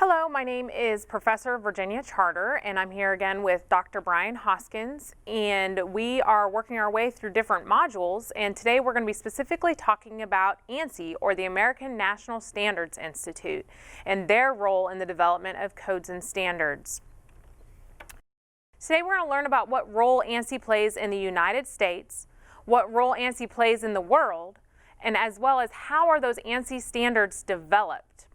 Hello, my name is Professor Virginia Charter, and I'm here again with Dr. Brian Hoskins, and we are working our way through different modules, and today we're going to be specifically talking about ANSI, or the American National Standards Institute, and their role in the development of codes and standards. Today we're going to learn about what role ANSI plays in the United States, what role ANSI plays in the world, and as well as how are those ANSI standards developed.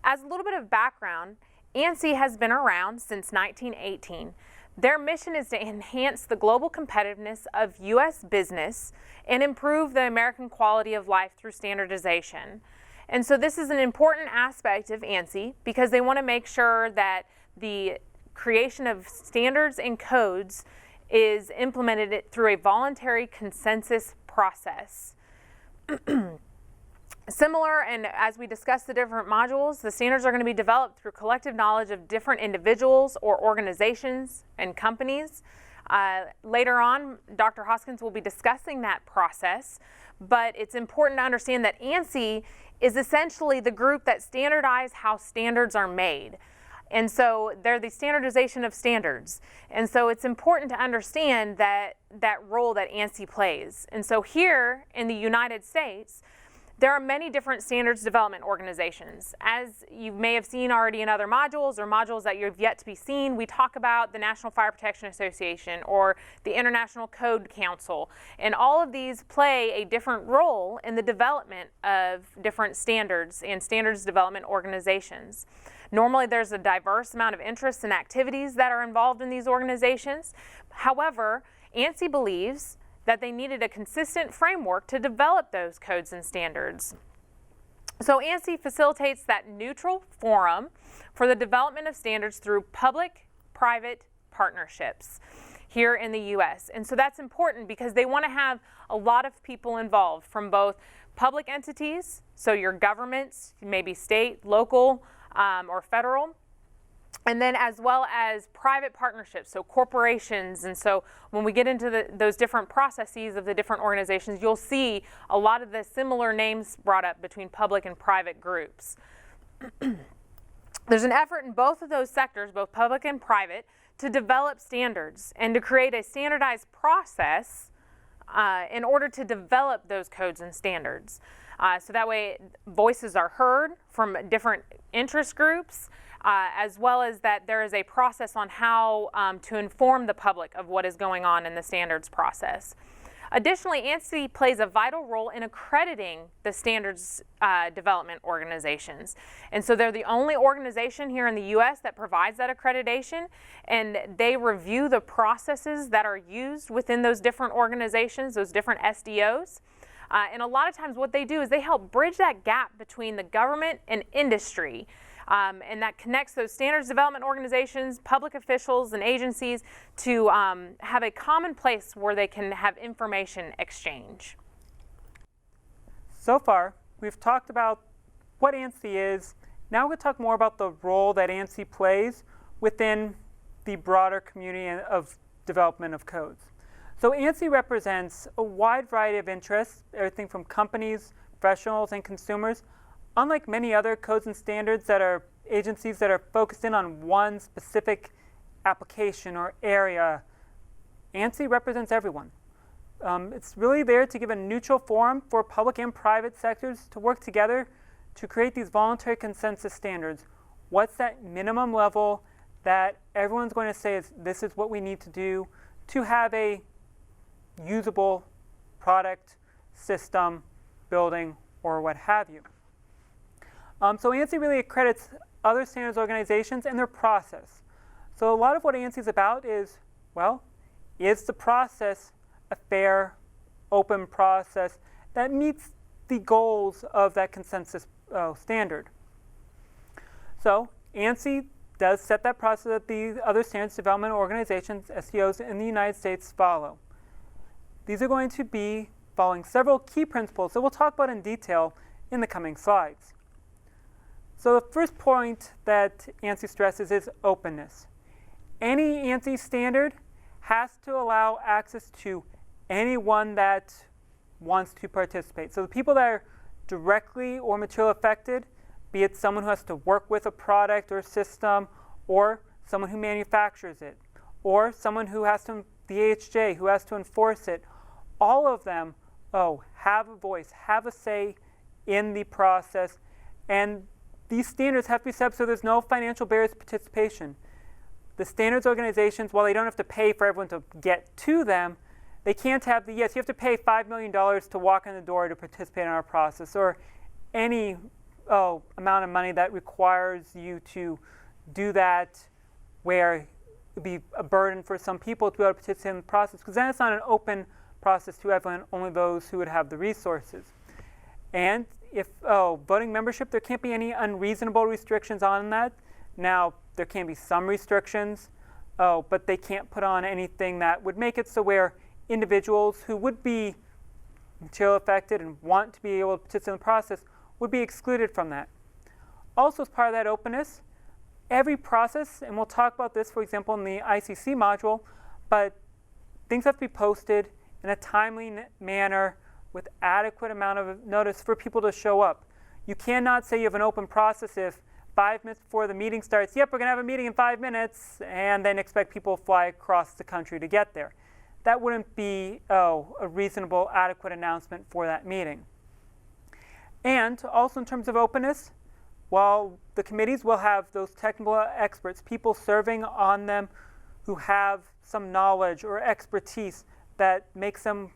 As a little bit of background, ANSI has been around since 1918. Their mission is to enhance the global competitiveness of U.S. business and improve the American quality of life through standardization. And so this is an important aspect of ANSI because they want to make sure that the creation of standards and codes is implemented through a voluntary consensus process. Similar, and as we discuss the different modules, the standards are going to be developed through collective knowledge of different individuals or organizations and companies. Later on, Dr. Hoskins will be discussing that process, but it's important to understand that ANSI is essentially the group that standardizes how standards are made. And so they're the standardization of standards. And so it's important to understand that role that ANSI plays. And so here in the United States, there are many different standards development organizations. As you may have seen already in other modules or modules that you've yet to be seen, we talk about the National Fire Protection Association or the International Code Council. And all of these play a different role in the development of different standards and standards development organizations. Normally there's a diverse amount of interests and activities that are involved in these organizations. However, ANSI believes that they needed a consistent framework to develop those codes and standards. So ANSI facilitates that neutral forum for the development of standards through public-private partnerships here in the U.S. And so that's important because they want to have a lot of people involved from both public entities, so your governments, maybe state, local, or federal, and then as well as private partnerships, so corporations. And so when we get into those different processes of the different organizations, you'll see a lot of the similar names brought up between public and private groups. There's an effort in both of those sectors, both public and private, to develop standards and to create a standardized process in order to develop those codes and standards. So that way voices are heard from different interest groups, as well as that there is a process on how to inform the public of what is going on in the standards process. Additionally, ANSI plays a vital role in accrediting the standards development organizations. And so they're the only organization here in the U.S. that provides that accreditation, and they review the processes that are used within those different organizations, those different SDOs. And a lot of times what they do is they help bridge that gap between the government and industry. And that connects those standards development organizations, public officials, and agencies to have a common place where they can have information exchange. So far, we've talked about what ANSI is. Now we're going to talk more about the role that ANSI plays within the broader community of development of codes. So ANSI represents a wide variety of interests, everything from companies, professionals, and consumers. Unlike many other codes and standards that are agencies that are focused in on one specific application or area, ANSI represents everyone. It's really there to give a neutral forum for public and private sectors to work together to create these voluntary consensus standards. What's that minimum level that everyone's going to say is this is what we need to do to have a usable product, system, building, or what have you. So ANSI really accredits other standards organizations and their process. So a lot of what ANSI is about is, well, is the process a fair, open process that meets the goals of that consensus standard? So ANSI does set that process that the other standards development organizations, SDOs, in the United States follow. These are going to be following several key principles that we'll talk about in detail in the coming slides. So the first point that ANSI stresses is openness. Any ANSI standard has to allow access to anyone that wants to participate. So the people that are directly or materially affected be it someone who has to work with a product or system, or someone who manufactures it, or someone who has to, the AHJ, who has to enforce it. All of them, have a voice, have a say in the process, and these standards have to be set up so there's no financial barriers to participation. The standards organizations, while they don't have to pay for everyone to get to them, they can't have the, yes, you have to pay $5 million to walk in the door to participate in our process, or any amount of money that requires you to do that where it would be a burden for some people to be able to participate in the process, because then it's not an open process to everyone, only those who would have the resources. And if voting membership, there can't be any unreasonable restrictions on that. Now, there can be some restrictions, but they can't put on anything that would make it so where individuals who would be materially affected and want to be able to participate in the process would be excluded from that. Also, as part of that openness, every process, and we'll talk about this, for example, in the ICC module, but things have to be posted in a timely manner with adequate amount of notice for people to show up. You cannot say you have an open process if 5 minutes before the meeting starts, yep, we're going to have a meeting in 5 minutes, and then expect people to fly across the country to get there. That wouldn't be a reasonable, adequate announcement for that meeting. And also in terms of openness, while the committees will have those technical experts, people serving on them who have some knowledge or expertise that makes them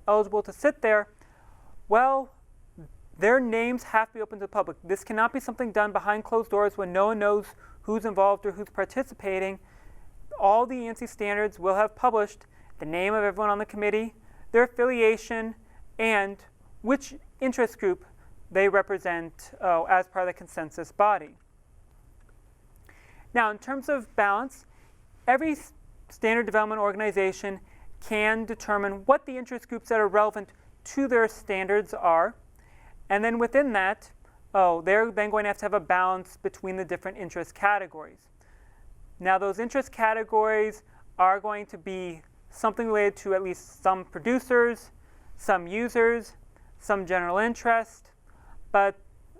eligible to sit there, well, their names have to be open to the public. This cannot be something done behind closed doors when no one knows who's involved or who's participating. All the ANSI standards will have published the name of everyone on the committee, their affiliation, and which interest group they represent as part of the consensus body. Now, in terms of balance, every standard development organization can determine what the interest groups that are relevant to their standards are. And then within that, they're then going to have a balance between the different interest categories. Now, those interest categories are going to be something related to at least some producers, some users, some general interest. But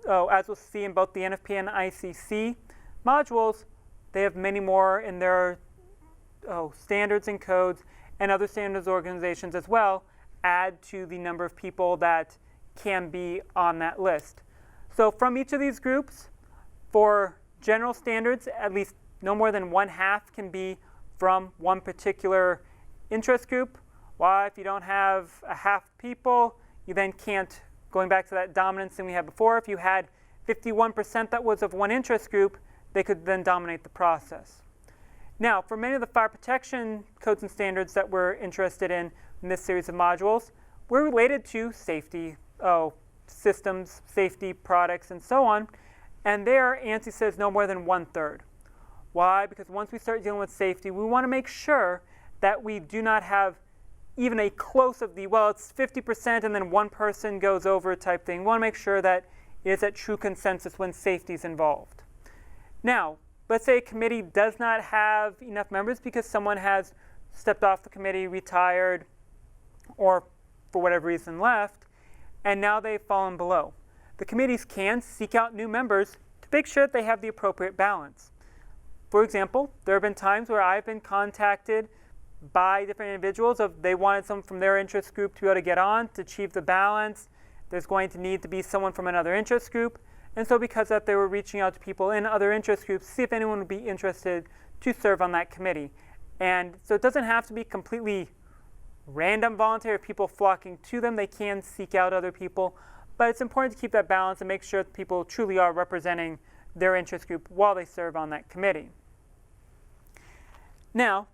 as we'll see in both the NFP and ICC modules, they have many more in their standards and codes, and other standards organizations as well add to the number of people that can be on that list. So from each of these groups, for general standards, at least no more than 1/2 can be from one particular interest group. While if you don't have a half people, you then can't, going back to that dominance thing we had before, if you had 51% that was of one interest group, they could then dominate the process. Now, for many of the fire protection codes and standards that we're interested in this series of modules, we're related to safety systems, safety products, and so on. And there, ANSI says no more than 1/3. Why? Because once we start dealing with safety, we want to make sure that we do not have even a close of the, well, it's 50% and then one person goes over type thing. We want to make sure that it is at true consensus when safety is involved. Now, let's say a committee does not have enough members because someone has stepped off the committee, retired, or for whatever reason left, and now they've fallen below. The committees can seek out new members to make sure that they have the appropriate balance. For example, there have been times where I've been contacted by different individuals of they wanted someone from their interest group to be able to get on to achieve the balance. There's going to need to be someone from another interest group. And so because of that, they were reaching out to people in other interest groups to see if anyone would be interested to serve on that committee. And so it doesn't have to be completely random voluntary people flocking to them. They can seek out other people. But it's important to keep that balance and make sure that people truly are representing their interest group while they serve on that committee. Now,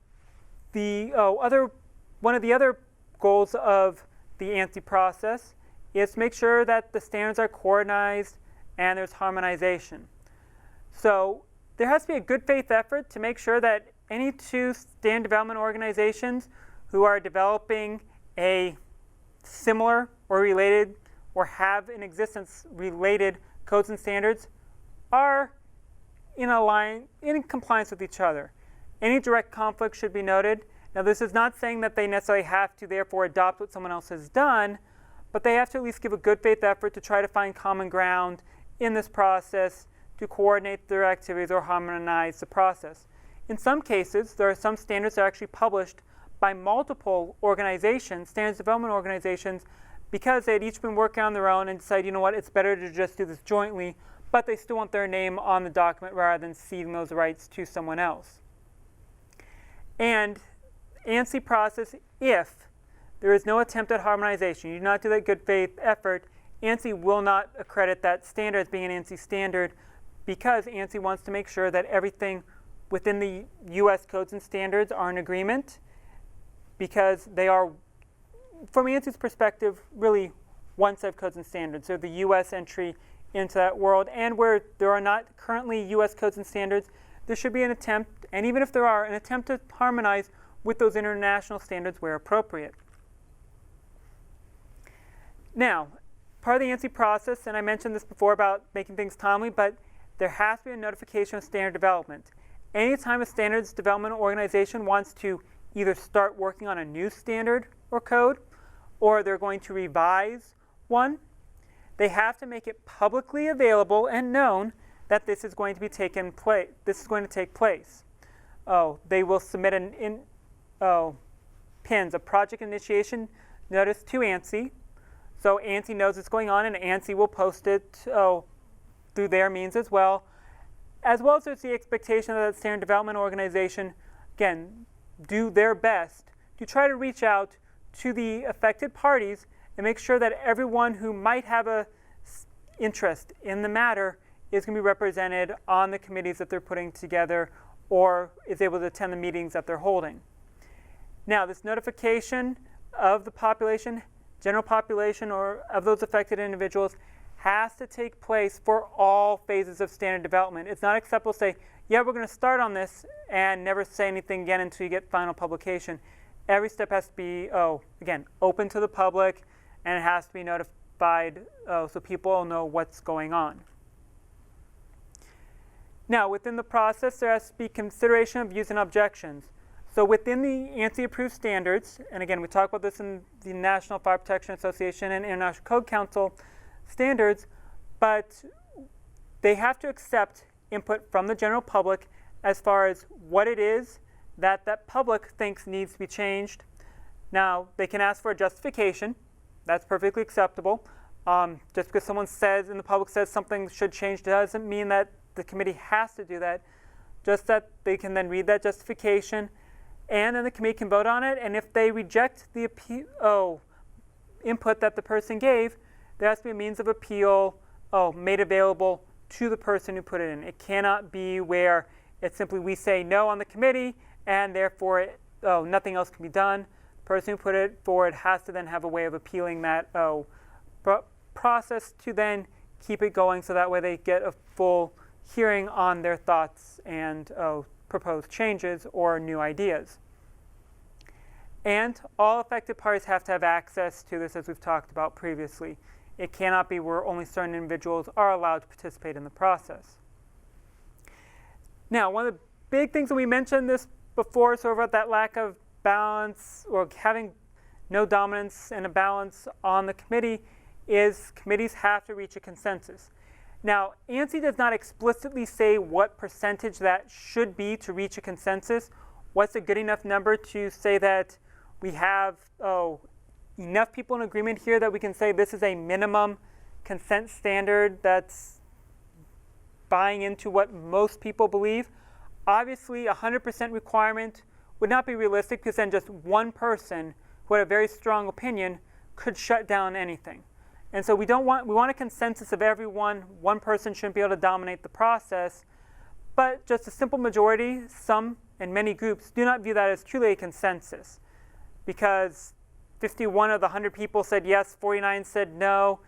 one of the other goals of the ANSI process is to make sure that the standards are coordinated and there's harmonization. So there has to be a good faith effort to make sure that any two standard development organizations who are developing a similar or related or have in existence related codes and standards are in compliance with each other. Any direct conflict should be noted. Now, this is not saying that they necessarily have to therefore adopt what someone else has done, but they have to at least give a good faith effort to try to find common ground in this process to coordinate their activities or harmonize the process. In some cases, there are some standards that are actually published by multiple organizations, standards development organizations, because they had each been working on their own and decided, you know what, it's better to just do this jointly, but they still want their name on the document rather than ceding those rights to someone else. And ANSI process, if there is no attempt at harmonization, you do not do that good faith effort, ANSI will not accredit that standard as being an ANSI standard because ANSI wants to make sure that everything within the US codes and standards are in agreement, because they are, from ANSI's perspective, really one set of codes and standards. So the US entry into that world, and where there are not currently US codes and standards, there should be an attempt, and even if there are, an attempt to harmonize with those international standards where appropriate. Now, part of the ANSI process, and I mentioned this before about making things timely, but there has to be a notification of standard development. Anytime a standards development organization wants to either start working on a new standard or code, or they're going to revise one, they have to make it publicly available and known that this is going to be this is going to take place. They will submit PINs, a project initiation notice to ANSI. So ANSI knows it's going on, and ANSI will post it through their means as well as there's the expectation that the standard development organization, again, do their best to try to reach out to the affected parties and make sure that everyone who might have a interest in the matter is going to be represented on the committees that they're putting together or is able to attend the meetings that they're holding. Now, this notification of the population, general population, or of those affected individuals has to take place for all phases of standard development. It's not acceptable to say, yeah, we're going to start on this and never say anything again until you get final publication. Every step has to be, again, open to the public, and it has to be notified so people know what's going on. Now, within the process, there has to be consideration of views and objections. So within the ANSI-approved standards, and again, we talk about this in the National Fire Protection Association and International Code Council standards, but they have to accept input from the general public as far as what it is that that public thinks needs to be changed. Now, they can ask for a justification. That's perfectly acceptable. Just because someone says, and the public says something should change, doesn't mean that the committee has to do that. Just that they can then read that justification, and then the committee can vote on it. And if they reject the input that the person gave, there has to be a means of appeal made available to the person who put it in. It cannot be where it's simply we say no on the committee, and therefore nothing else can be done. The person who put it forward has to then have a way of appealing that process to then keep it going, so that way they get a full hearing on their thoughts and proposed changes or new ideas. And all affected parties have to have access to this, as we've talked about previously. It cannot be where only certain individuals are allowed to participate in the process. Now, one of the big things that we mentioned this before, sort of about that lack of balance or having no dominance and a balance on the committee, is committees have to reach a consensus. Now, ANSI does not explicitly say what percentage that should be to reach a consensus. What's a good enough number to say that we have enough people in agreement here that we can say this is a minimum consent standard that's buying into what most people believe? Obviously, a 100% requirement would not be realistic, because then just one person who had a very strong opinion could shut down anything. And so we want a consensus of everyone. One person shouldn't be able to dominate the process, but just a simple majority, some and many groups do not view that as truly a consensus, because 51 of the 100 people said yes, 49 said no.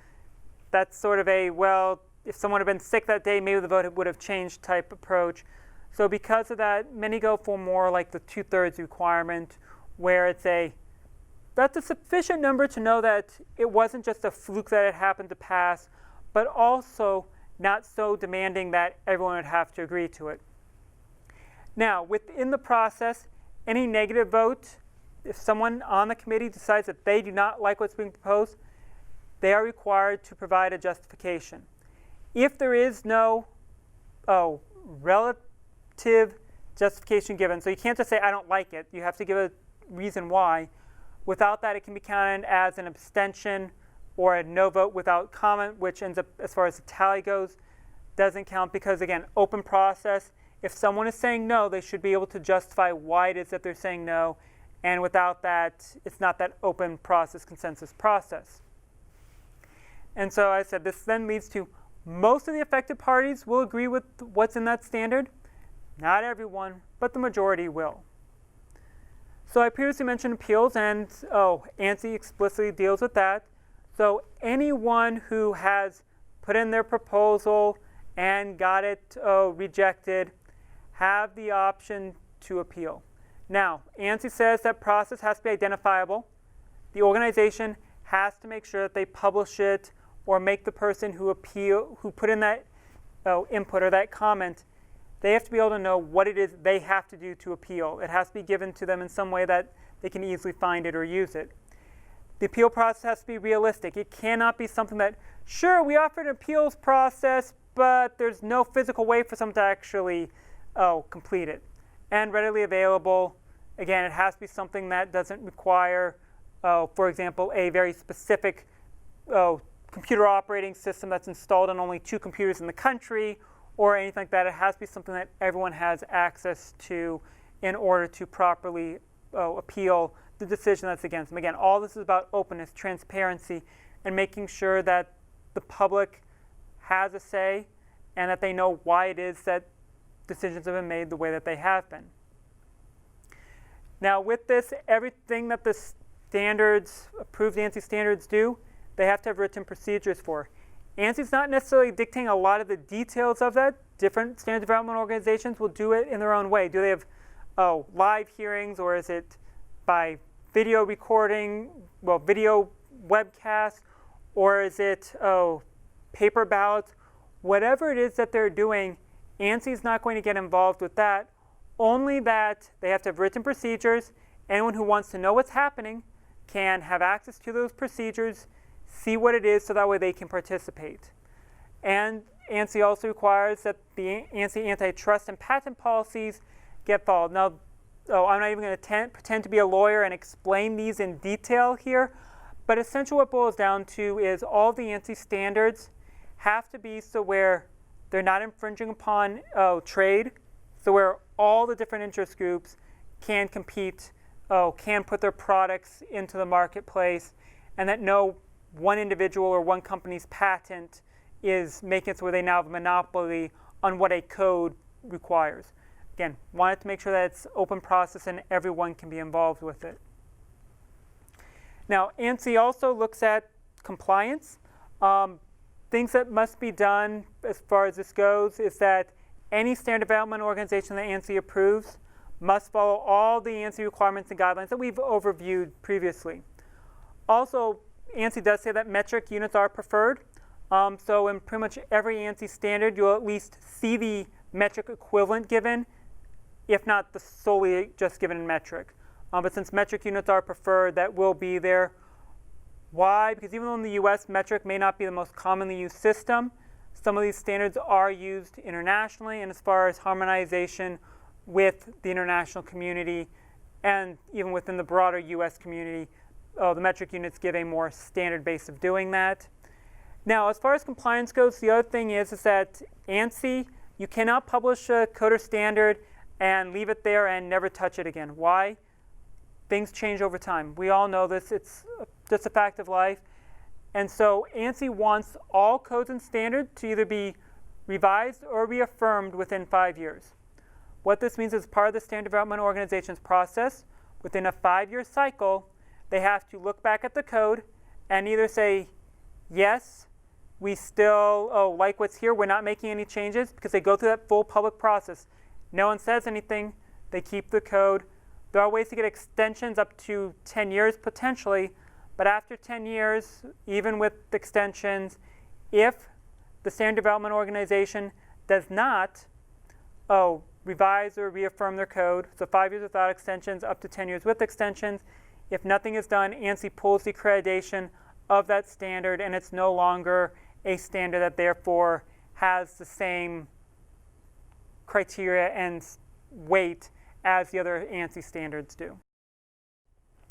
That's sort of a, well, if someone had been sick that day, maybe the vote would have changed type approach. So because of that, many go for more like the 2/3 requirement, where it's that's a sufficient number to know that it wasn't just a fluke that it happened to pass, but also not so demanding that everyone would have to agree to it. Now, within the process, any negative vote, if someone on the committee decides that they do not like what's being proposed, they are required to provide a justification. if there is no relative justification given, so you can't just say, I don't like it. You have to give a reason why. Without that, it can be counted as an abstention or a no vote without comment, which ends up, as far as the tally goes, doesn't count because, again, open process. If someone is saying no, they should be able to justify why it is that they're saying no. And without that, it's not that open process, consensus process. And so I said this then leads to most of the affected parties will agree with what's in that standard. Not everyone, but the majority will. So I previously mentioned appeals, and ANSI explicitly deals with that. So anyone who has put in their proposal and got it rejected have the option to appeal. Now, ANSI says that process has to be identifiable. The organization has to make sure that they publish it or make the person who put in that input or that comment, they have to be able to know what it is they have to do to appeal. It has to be given to them in some way that they can easily find it or use it. The appeal process has to be realistic. It cannot be something that, sure, we offered an appeals process, but there's no physical way for someone to actually complete it. And readily available. Again, it has to be something that doesn't require, for example, a very specific computer operating system that's installed on only 2 computers in the country or anything like that. It has to be something that everyone has access to in order to properly appeal the decision that's against them. Again, all this is about openness, transparency, and making sure that the public has a say and that they know why it is that decisions have been made the way that they have been. Now with this, everything that the standards, approved ANSI standards do, they have to have written procedures for. ANSI's not necessarily dictating a lot of the details of that. Different standard development organizations will do it in their own way. Do they have live hearings, or is it by video recording, video webcast, or is it paper ballots? Whatever it is that they're doing, ANSI's not going to get involved with that. Only that they have to have written procedures. Anyone who wants to know what's happening can have access to those procedures, see what it is, so that way they can participate. And ANSI also requires that the ANSI antitrust and patent policies get followed. Now, I'm not even going to pretend to be a lawyer and explain these in detail here, but essentially what it boils down to is all the ANSI standards have to be so where they're not infringing upon trade, so where all the different interest groups can compete, can put their products into the marketplace, and that no one individual or one company's patent is making it so where they now have a monopoly on what a code requires. Again, wanted to make sure that it's open process and everyone can be involved with it. Now, ANSI also looks at compliance. Things that must be done as far as this goes is that any standard development organization that ANSI approves must follow all the ANSI requirements and guidelines that we've overviewed previously. Also, ANSI does say that metric units are preferred. So in pretty much every ANSI standard, you'll at least see the metric equivalent given, if not the solely just given in metric. But since metric units are preferred, that will be there. Why? Because even though in the US, metric may not be the most commonly used system, some of these standards are used internationally, and as far as harmonization with the international community and even within the broader US community, the metric units give a more standard base of doing that. Now, as far as compliance goes, the other thing is that ANSI, you cannot publish a code or standard and leave it there and never touch it again. Why? Things change over time. We all know this. It's just a fact of life. And so ANSI wants all codes and standards to either be revised or reaffirmed within 5 years. What this means is part of the standard development organization's process, within a 5-year cycle, they have to look back at the code and either say, yes, we still like what's here, we're not making any changes, because they go through that full public process. No one says anything, they keep the code. There are ways to get extensions up to 10 years potentially, but after 10 years, even with extensions, if the standard development organization does not revise or reaffirm their code, so 5 years without extensions, up to 10 years with extensions, if nothing is done, ANSI pulls the accreditation of that standard, and it's no longer a standard that therefore has the same criteria and weight as the other ANSI standards do.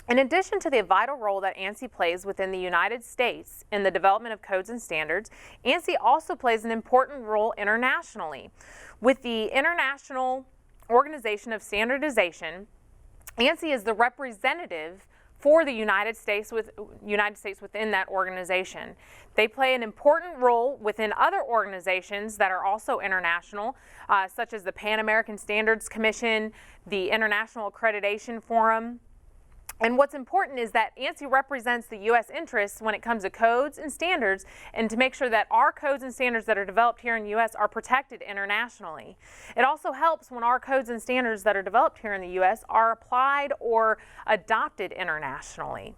In addition to the vital role that ANSI plays within the United States in the development of codes and standards, ANSI also plays an important role internationally. With the International Organization of Standardization, ANSI is the representative for the United States within that organization. They play an important role within other organizations that are also international, such as the Pan American Standards Commission, the International Accreditation Forum. And what's important is that ANSI represents the U.S. interests when it comes to codes and standards, and to make sure that our codes and standards that are developed here in the U.S. are protected internationally. It also helps when our codes and standards that are developed here in the U.S. are applied or adopted internationally.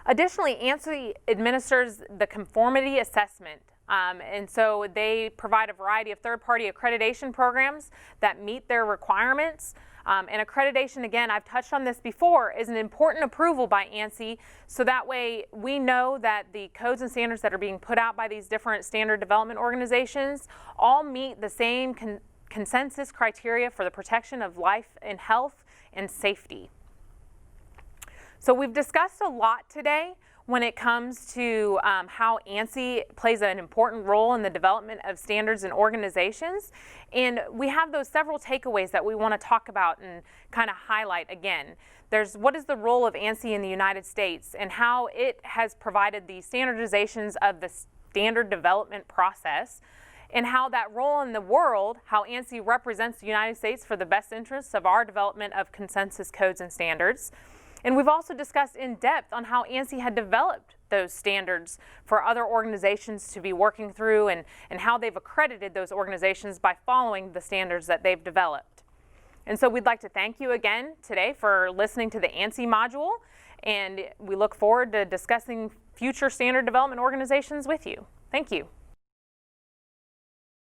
Additionally, ANSI administers the conformity assessment. And so they provide a variety of third-party accreditation programs that meet their requirements. And accreditation, again, I've touched on this before, is an important approval by ANSI, so that way we know that the codes and standards that are being put out by these different standard development organizations all meet the same consensus criteria for the protection of life and health and safety. So we've discussed a lot today when it comes to how ANSI plays an important role in the development of standards and organizations. And we have those several takeaways that we want to talk about and kind of highlight again. There's what is the role of ANSI in the United States and how it has provided the standardizations of the standard development process, and how that role in the world, how ANSI represents the United States for the best interests of our development of consensus codes and standards. And we've also discussed in depth on how ANSI had developed those standards for other organizations to be working through, and how they've accredited those organizations by following the standards that they've developed. And so we'd like to thank you again today for listening to the Ansi module, and we look forward to discussing future standard development organizations with you. Thank you.